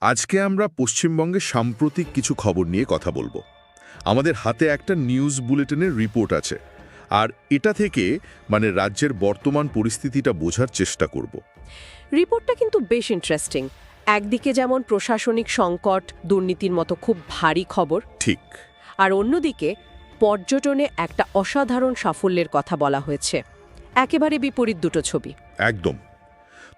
আজকে আমরা পশ্চিমবঙ্গের সাম্প্রতিক কিছু খবর নিয়ে কথা বলবো। আমাদের হাতে একটা নিউজ বুলেটিনের রিপোর্ট আছে, আর এটা থেকে রাজ্যের বর্তমান পরিস্থিতিটা বোঝার চেষ্টা করব। রিপোর্টটা কিন্তু বেশ ইন্টারেস্টিং। একদিকে যেমন প্রশাসনিক সংকট, দুর্নীতির মতো খুব ভারী খবর, ঠিক। আর অন্যদিকে পর্যটনে একটা অসাধারণ সাফল্যের কথা বলা হয়েছে। একেবারে বিপরীত দুটো ছবি। একদম।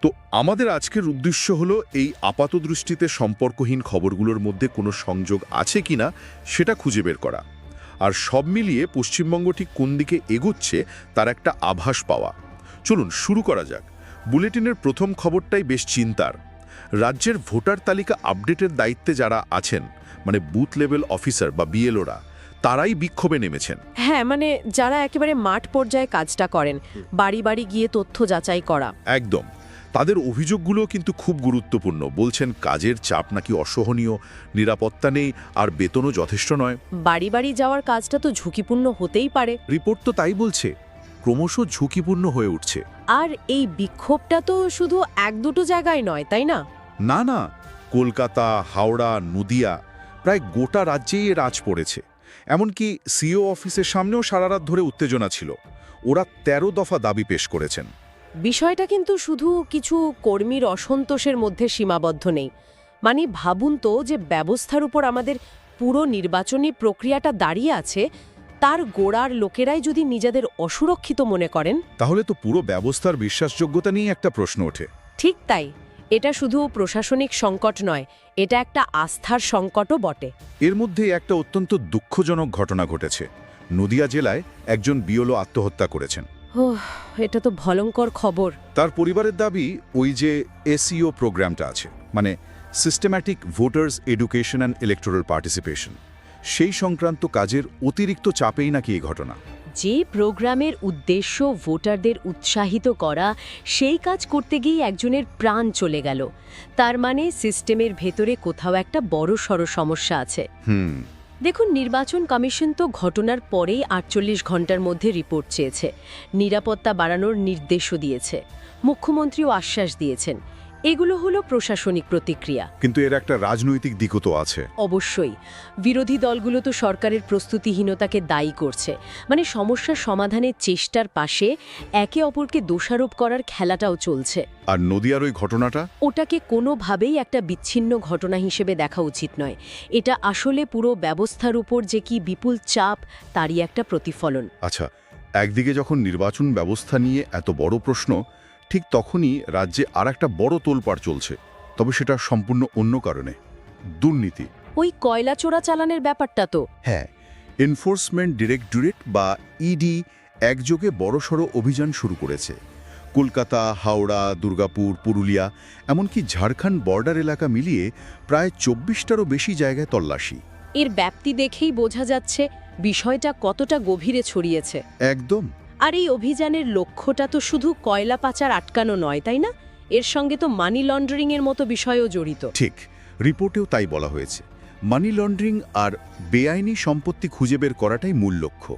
তো আমাদের আজকের উদ্দেশ্য হলো এই আপাতদৃষ্টিতে সম্পর্কহীন খবরগুলোর মধ্যে কোনো সংযোগ আছে কিনা সেটা খুঁজে বের করা, আর সব মিলিয়ে পশ্চিমবঙ্গ ঠিক কোন দিকে এগোচ্ছে তার একটা আভাস পাওয়া। চলুন শুরু করা যাক। বুলেটিনের প্রথম খবরটাই বেশ চিন্তার। রাজ্যের ভোটার তালিকা আপডেটের দায়িত্বে যারা আছেন, বুথ লেভেল অফিসার বা বিএলওরা, তারাই বিক্ষোভে নেমেছেন। হ্যাঁ, যারা একেবারে মাঠ পর্যায়ে কাজটা করেন, বাড়ি বাড়ি গিয়ে তথ্য যাচাই করা। একদম। তাদের অভিযোগগুলো কিন্তু খুব গুরুত্বপূর্ণ। বলছেন কাজের চাপ নাকি অসহনীয়, নিরাপত্তা নেই, আর বেতনও যথেষ্ট নয়। বাড়ি বাড়ি যাওয়ার কাজটা তো ঝুঁকিপূর্ণ হতেই পারে। রিপোর্ট তো তাই বলছে, ক্রমশ ঝুঁকিপূর্ণ হয়ে উঠছে। আর এই বিক্ষোভটা তো শুধু এক দুটো জায়গায় নয়, তাই না? না না, কলকাতা, হাওড়া, নদিয়া, প্রায় গোটা রাজ্যেই এর আঁচ পড়েছে। এমনকি সিও অফিসের সামনেও সারা রাত ধরে উত্তেজনা ছিল। ওরা 13 দফা দাবি পেশ করেছেন। বিষয়টা কিন্তু শুধু কিছু কর্মীর অসন্তোষের মধ্যে সীমাবদ্ধ নেই। ভাবুন তো, যে ব্যবস্থার উপর আমাদের পুরো নির্বাচনী প্রক্রিয়াটা দাঁড়িয়ে আছে, তার গোড়ার লোকেরাই যদি নিজেদের অসুরক্ষিত মনে করেন, তাহলে তো পুরো ব্যবস্থার বিশ্বাসযোগ্যতা নিয়ে একটা প্রশ্ন ওঠে। ঠিক তাই। এটা শুধু প্রশাসনিক সংকট নয়, এটা একটা আস্থার সংকটও বটে। এর মধ্যে একটা অত্যন্ত দুঃখজনক ঘটনা ঘটেছে। নদিয়া জেলায় একজন বিএলও আত্মহত্যা করেছেন। এটা তো ভয়ঙ্কর খবর। তার পরিবারের দাবি, ওই যে এসইও প্রোগ্রামটা আছে, systematic voters education and electoral participation, সেই সংক্রান্ত কাজের অতিরিক্ত চাপেই নাকি এই ঘটনা। যে প্রোগ্রামের উদ্দেশ্য ভোটারদের উৎসাহিত করা, সেই কাজ করতে গিয়ে একজনের প্রাণ চলে গেল। তার সিস্টেমের ভেতরে কোথাও একটা বড়সড় সমস্যা আছে। দেখুন, নির্বাচন কমিশন তো ঘটনার পরেই 48 ঘন্টার মধ্যে রিপোর্ট চেয়েছে, নিরাপত্তা বাড়ানোর নির্দেশও দিয়েছে, মুখ্যমন্ত্রীও আশ্বাস দিয়েছেন। এগুলো হলো প্রশাসনিক প্রতিক্রিয়া। কিন্তু এর একটা রাজনৈতিক দিকও তো আছে। অবশ্যই। বিরোধী দলগুলো তো সরকারের প্রস্তুতিহীনতাকে দায়ী করছে। সমস্যার সমাধানের চেষ্টার পাশে একে অপরকে দোষারোপ করার খেলাটাও চলছে। আর নদিয়ার ওই ঘটনাটা, ওটাকে কোনোভাবেই একটা বিচ্ছিন্ন ঘটনা হিসেবে দেখা উচিত নয়। এটা আসলে পুরো ব্যবস্থার উপর যে কি বিপুল চাপ, তারই একটা প্রতিফলন। আচ্ছা, একদিকে যখন নির্বাচন ব্যবস্থা নিয়ে এত বড় প্রশ্ন, ঠিক তখনই রাজ্যে আর একটা বড় তোলপাড় চলছে, তবে সেটা সম্পূর্ণ অন্য কারণে। দুর্নীতি। ওই কয়লা চোরাচালানের ব্যাপারটা তো। হ্যাঁ, এনফোর্সমেন্ট ডিরেক্টরেট বা ইডি একযোগে বড়সড় অভিযান শুরু করেছে। কলকাতা, হাওড়া, দুর্গাপুর, পুরুলিয়া, এমনকি ঝাড়খণ্ড বর্ডার এলাকা মিলিয়ে প্রায় 24টারও বেশি জায়গায় তল্লাশি। এর ব্যাপ্তি দেখেই বোঝা যাচ্ছে বিষয়টা কতটা গভীরে ছড়িয়েছে। একদম। আর এই অভিযানের লক্ষ্যটা তো শুধু কয়লা পাচার আটকানো নয়, তাই না? এর সঙ্গে তো মানি লন্ডারিং এর মতো বিষয়ও জড়িত। ঠিক, রিপোর্টেও তাই বলা হয়েছে। মানি লন্ডারিং আর বেআইনি সম্পত্তি খুঁজে বের করাটাই মূল লক্ষ্য।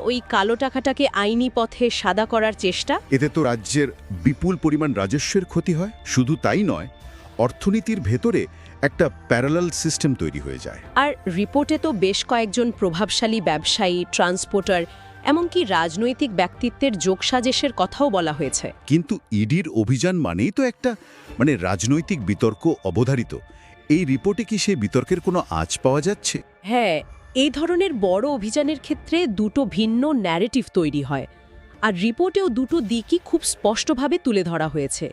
ওই কালো টাকাটাকে আইনি পথে সাদা করার চেষ্টা। এতে তো রাজ্যের বিপুল পরিমাণ রাজস্বের ক্ষতি হয়। শুধু তাই নয়, অর্থনীতির ভেতরে একটা প্যারালাল সিস্টেম তৈরি হয়ে যায়। আর রিপোর্টে তো বেশ কয়েকজন প্রভাবশালী ব্যবসায়ী, ট্রান্সপোর্টার, এমনকি রাজনৈতিক ব্যক্তিত্বের যোগসাজেশের কথাও বলা হয়েছে। কিন্তু ইডির অভিযান মানেই তো একটা রাজনৈতিক বিতর্ক অবধারিত। এই রিপোর্টে কি সেই বিতর্কের কোনো আঁচ পাওয়া যাচ্ছে? হ্যাঁ, এই ধরনের বড় অভিযানের ক্ষেত্রে দুটো ভিন্ন ন্যারেটিভ তৈরি হয়, আর রিপোর্টেও দুটো দিকই খুব স্পষ্টভাবে তুলে ধরা হয়েছে।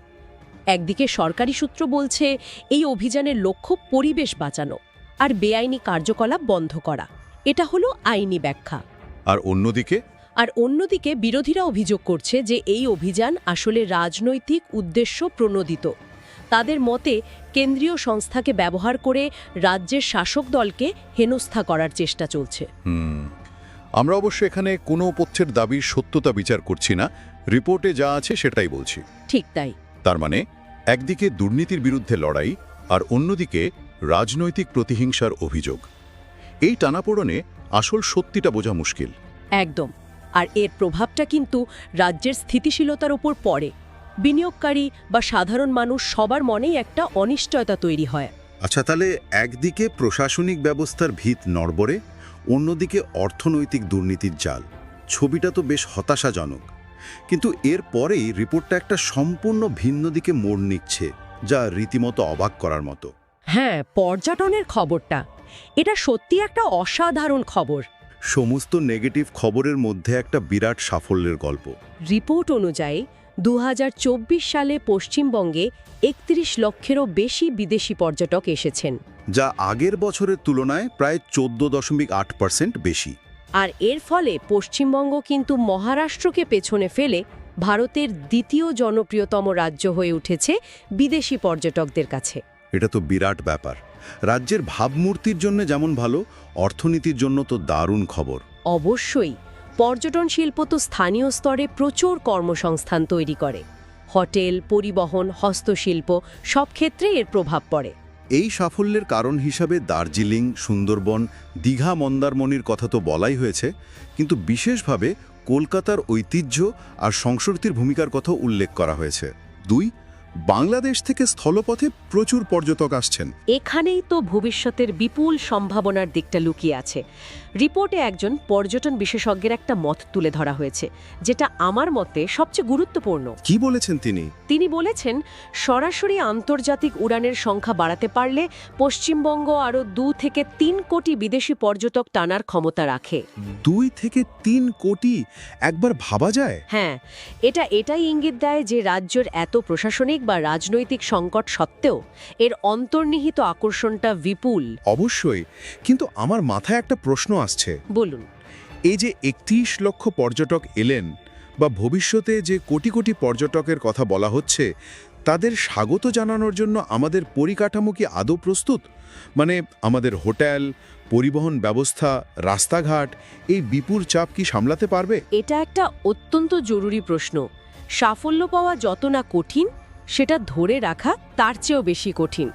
একদিকে সরকারি সূত্র বলছে এই অভিযানের লক্ষ্য পরিবেশ বাঁচানো আর বেআইনি কার্যকলাপ বন্ধ করা। এটা হলো আইনি ব্যাখ্যা। আর অন্যদিকে বিরোধীরা অভিযোগ করছে যে এই অভিযান আসলে রাজনৈতিক উদ্দেশ্য প্রণোদিত। তাদের মতে কেন্দ্রীয় সংস্থাকে ব্যবহার করে রাজ্যের শাসক দলকে হেনস্থা করার চেষ্টা চলছে। আমরা অবশ্য এখানে কোনো পক্ষের দাবির সত্যতা বিচার করছি না, রিপোর্টে যা আছে সেটাই বলছি। ঠিক তাই। তার একদিকে দুর্নীতির বিরুদ্ধে লড়াই, আর অন্যদিকে রাজনৈতিক প্রতিহিংসার অভিযোগ। এই টানাপোড়েনে আসল সত্যিটা বোঝা মুশকিল। একদম। আর এর প্রভাবটা কিন্তু রাজ্যের স্থিতিশীলতার উপর পড়ে। বিনিয়োগকারী বা সাধারণ মানুষ সবার মনেই একটা অনিশ্চয়তা তৈরি হয়। আচ্ছা, তাহলে একদিকে প্রশাসনিক ব্যবস্থার ভিত নড়বড়ে, অন্যদিকে অর্থনৈতিক দুর্নীতির জাল। ছবিটা তো বেশ হতাশাজনক। কিন্তু এর পরেই রিপোর্টটা একটা সম্পূর্ণ ভিন্ন দিকে মোড় নিচ্ছে, যা রীতিমতো অবাক করার মতো। হ্যাঁ, পর্যটনের খবরটা এটা সত্যি একটা অসাধারণ খবর। সমস্ত নেগেটিভ খবরের মধ্যে একটা বিরাট সাফল্যের গল্প। রিপোর্ট অনুযায়ী 2024 সালে পশ্চিমবঙ্গে 31 লক্ষেরও বেশি বিদেশি পর্যটক এসেছেন, যা আগের বছরের তুলনায় প্রায় 14.8% বেশি। আর এর ফলে পশ্চিমবঙ্গ কিন্তু মহারাষ্ট্রকে পেছনে ফেলে ভারতের দ্বিতীয় জনপ্রিয়তম রাজ্য হয়ে উঠেছে বিদেশি পর্যটকদের কাছে। এটা তো বিরাট ব্যাপার। রাজ্যের ভাবমূর্তির জন্য যেমন ভালো, অর্থনীতির জন্য তো দারুণ খবর। অবশ্যই, পর্যটন শিল্প তো স্থানীয় স্তরে প্রচুর কর্মসংস্থান তৈরি করে। হোটেল, পরিবহন, হস্তশিল্প সব ক্ষেত্রে এর প্রভাব পড়ে। এই সাফল্যের কারণ হিসাবে দার্জিলিং, সুন্দরবন, দীঘা, মন্দারমণির কথা তো বলাই হয়েছে, কিন্তু বিশেষভাবে কলকাতার ঐতিহ্য আর সংস্কৃতির ভূমিকার কথা উল্লেখ করা হয়েছে। 2, বাংলাদেশ থেকে স্থলপথে প্রচুর পর্যটক আসছেন। এখানেই তো ভবিষ্যতের বিপুল সম্ভাবনার দিকটা লুকিয়ে আছে। রিপোর্টে একজন পর্যটন বিশেষজ্ঞের একটা মত তুলে ধরা হয়েছে, যেটা আমার মতে সবচেয়ে গুরুত্বপূর্ণ। কি বলেছেন তিনি? তিনি বলেছেন, সরাসরি আন্তর্জাতিক উড়ানের সংখ্যা বাড়াতে পারলে পশ্চিমবঙ্গ আরও 2 থেকে 3 কোটি বিদেশি পর্যটক টানার ক্ষমতা রাখে। 2 থেকে 3 কোটি একবার ভাবা যায়? হ্যাঁ, এটাই ইঙ্গিত দেয় যে রাজ্যের এত প্রশাসনিক বা রাজনৈতিক সংকট সত্ত্বেও এর অন্তর্নিহিত আকর্ষণটা বিপুল। অবশ্যই, কিন্তু আমার মাথায় একটা প্রশ্ন আসছে। বলুন। এই যে 31 লক্ষ পর্যটক এলেন, বা ভবিষ্যতে যে কোটি কোটি পর্যটকের কথা বলা হচ্ছে, তাদের স্বাগত জানানোর জন্য আমাদের পরিকাঠামো কি আদৌ প্রস্তুত? মানে আমাদের হোটেল, পরিবহন ব্যবস্থা, রাস্তাঘাট এই বিপুল চাপ কি সামলাতে পারবে? এটা একটা অত্যন্ত জরুরি প্রশ্ন। সাফল্য পাওয়া যত না কঠিন, সেটা ধরে রাখা তার চেয়েও বেশি কঠিন।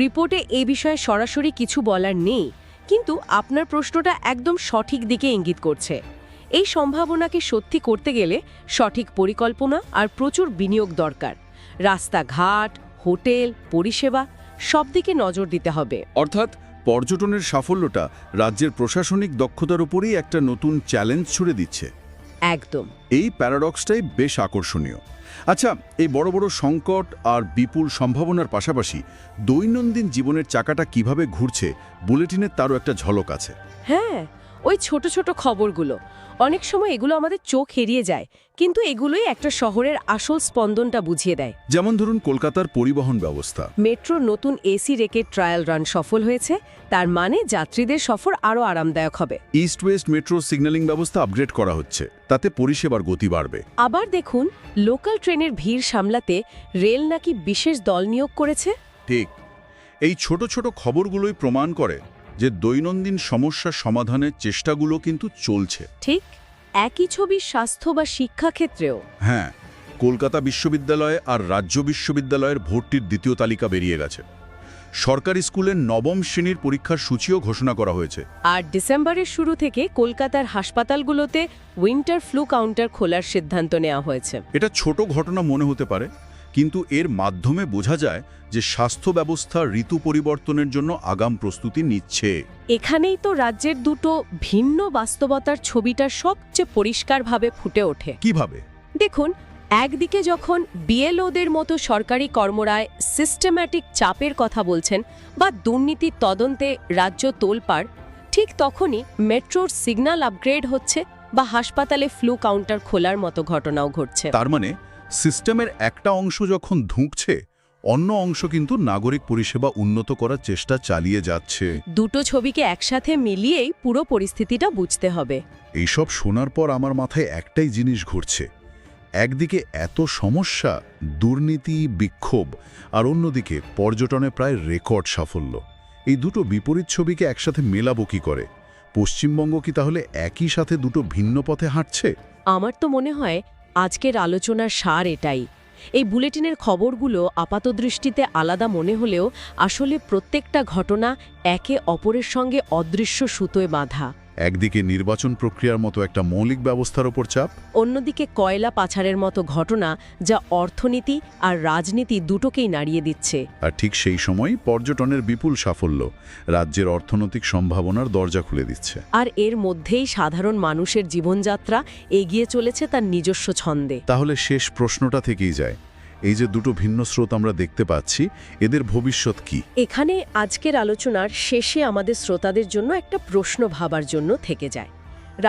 রিপোর্টে এই বিষয়ে সরাসরি কিছু বলার নেই, কিন্তু আপনার প্রশ্নটা একদম সঠিক দিকে ইঙ্গিত করছে। এই সম্ভাবনাকে সত্যি করতে গেলে সঠিক পরিকল্পনা আর প্রচুর বিনিয়োগ দরকার। রাস্তাঘাট, হোটেল, পরিষেবা সব দিকে নজর দিতে হবে। অর্থাৎ পর্যটনের সাফল্যটা রাজ্যের প্রশাসনিক দক্ষতার উপরেই একটা নতুন চ্যালেঞ্জ ছুড়ে দিচ্ছে। একদম। এই প্যারাডক্সটাই বেশ আকর্ষণীয়। আচ্ছা, এই বড় বড় সংকট আর বিপুল সম্ভাবনার পাশাপাশি দৈনন্দিন জীবনের চাকাটা কিভাবে ঘুরছে, বুলেটিনের তারও একটা ঝলক আছে। হ্যাঁ, ওই ছোট ছোট খবরগুলো, অনেক সময় এগুলো আমাদের চোখ এড়িয়ে যায়, কিন্তু এগুলোই একটা শহরের আসল স্পন্দনটা বুঝিয়ে দেয়। যেমন ধরুন কলকাতার পরিবহন ব্যবস্থা। মেট্রোর নতুন এসি রেকের ট্রায়াল রান সফল হয়েছে, তার মানে যাত্রীদের সফর আরও আরামদায়ক হবে। ইস্ট ওয়েস্ট মেট্রো সিগন্যালিং ব্যবস্থা আপগ্রেড করা হচ্ছে, তাতে পরিষেবার গতি বাড়বে। আবার দেখুন, লোকাল ট্রেনের ভিড় সামলাতে রেল নাকি বিশেষ দল নিয়োগ করেছে। ঠিক, এই ছোট ছোট খবরগুলোই প্রমাণ করে যে দৈনন্দিন সমস্যা সমাধানের চেষ্টাগুলো কিন্তু চলছে। ঠিক একই ছবি স্বাস্থ্য বা শিক্ষা ক্ষেত্রেও। হ্যাঁ, কলকাতা বিশ্ববিদ্যালয় আর রাজ্য বিশ্ববিদ্যালয়ের ভর্তির দ্বিতীয় তালিকা বেরিয়ে গেছে। সরকারি স্কুলের নবম শ্রেণীর পরীক্ষার সূচিও ঘোষণা করা হয়েছে। আর ডিসেম্বরের শুরু থেকে কলকাতার হাসপাতালগুলোতে উইন্টার ফ্লু কাউন্টার খোলার সিদ্ধান্ত নেওয়া হয়েছে। এটা ছোট ঘটনা মনে হতে পারে, কিন্তু এর মাধ্যমে বোঝা যায় যে স্বাস্থ্য ব্যবস্থা ঋতু পরিবর্তনের জন্য আগাম প্রস্তুতি নিচ্ছে। এখানেই তো রাজ্যের দুটো ভিন্ন বাস্তবতার ছবিটা সবচেয়ে পরিষ্কারভাবে ফুটে ওঠে। কিভাবে? দেখুন, একদিকে যখন বিএলওদের মতো সরকারি কর্মরায় সিস্টেম্যাটিক চাপের কথা বলছেন বা দুর্নীতির তদন্তে রাজ্য তোলপাড়, ঠিক তখনই মেট্রোর সিগন্যাল আপগ্রেড হচ্ছে বা হাসপাতালে ফ্লু কাউন্টার খোলার মতো ঘটনাও ঘটছে। তার মানে সিস্টেমের একটা অংশ যখন ধুঁকছে, অন্য অংশ কিন্তু নাগরিক পরিষেবা উন্নত করার চেষ্টা চালিয়ে যাচ্ছে। দুটো ছবিকে একসাথে মিলিয়েই পুরো পরিস্থিতিটা বুঝতে হবে। এইসব শোনার পর আমার মাথায় একটাই জিনিস ঘুরছে। একদিকে এত সমস্যা, দুর্নীতি, বিক্ষোভ, আর অন্যদিকে পর্যটনে প্রায় রেকর্ড সাফল্য। এই দুটো বিপরীত ছবিকে একসাথে মেলাবো কি করে? পশ্চিমবঙ্গ কি তাহলে একই সাথে দুটো ভিন্ন পথে হাঁটছে? আমার তো মনে হয় আজকের আলোচনার সার এটাই। এই বুলেটিনের খবরগুলো আপাতদৃষ্টিতে আলাদা মনে হলেও আসলে প্রত্যেকটা ঘটনা একে অপরের সঙ্গে অদৃশ্য সুতোয় বাঁধা। একদিকে নির্বাচন প্রক্রিয়ার মতো একটা মৌলিক ব্যবস্থার ওপর চাপ, অন্যদিকে কয়লা পাচারের মতো ঘটনা যা অর্থনীতি আর রাজনীতি দুটোকেই নাড়িয়ে দিচ্ছে। আর ঠিক সেই সময় পর্যটনের বিপুল সাফল্য রাজ্যের অর্থনৈতিক সম্ভাবনার দরজা খুলে দিচ্ছে। আর এর মধ্যেই সাধারণ মানুষের জীবনযাত্রা এগিয়ে চলেছে তার নিজস্ব ছন্দে। তাহলে শেষ প্রশ্নটা থেকেই যায়, এই যে দুটো ভিন্ন স্রোত আমরা দেখতে পাচ্ছি, এদের ভবিষ্যৎ কি? এখানে আজকের আলোচনার শেষে আমাদের শ্রোতাদের জন্য একটা প্রশ্ন ভাবার জন্য থেকে যায়।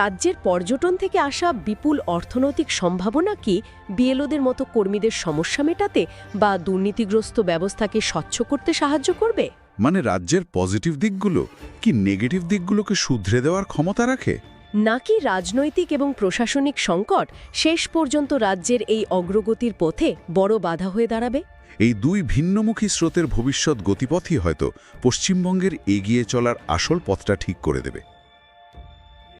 রাজ্যের পর্যটন থেকে আসা বিপুল অর্থনৈতিক সম্ভাবনা কি বিএলওদের মতো কর্মীদের সমস্যা মেটাতে বা দুর্নীতিগ্রস্ত ব্যবস্থাকে স্বচ্ছ করতে সাহায্য করবে? মানে রাজ্যের পজিটিভ দিকগুলো কি নেগেটিভ দিকগুলোকে শুধরে দেওয়ার ক্ষমতা রাখে? নাকি রাজনৈতিক এবং প্রশাসনিক সংকট শেষ পর্যন্ত রাজ্যের এই অগ্রগতির পথে বড় বাধা হয়ে দাঁড়াবে? এই দুই ভিন্নমুখী স্রোতের ভবিষ্যৎ গতিপথই হয়তো পশ্চিমবঙ্গের এগিয়ে চলার আসল পথটা ঠিক করে দেবে।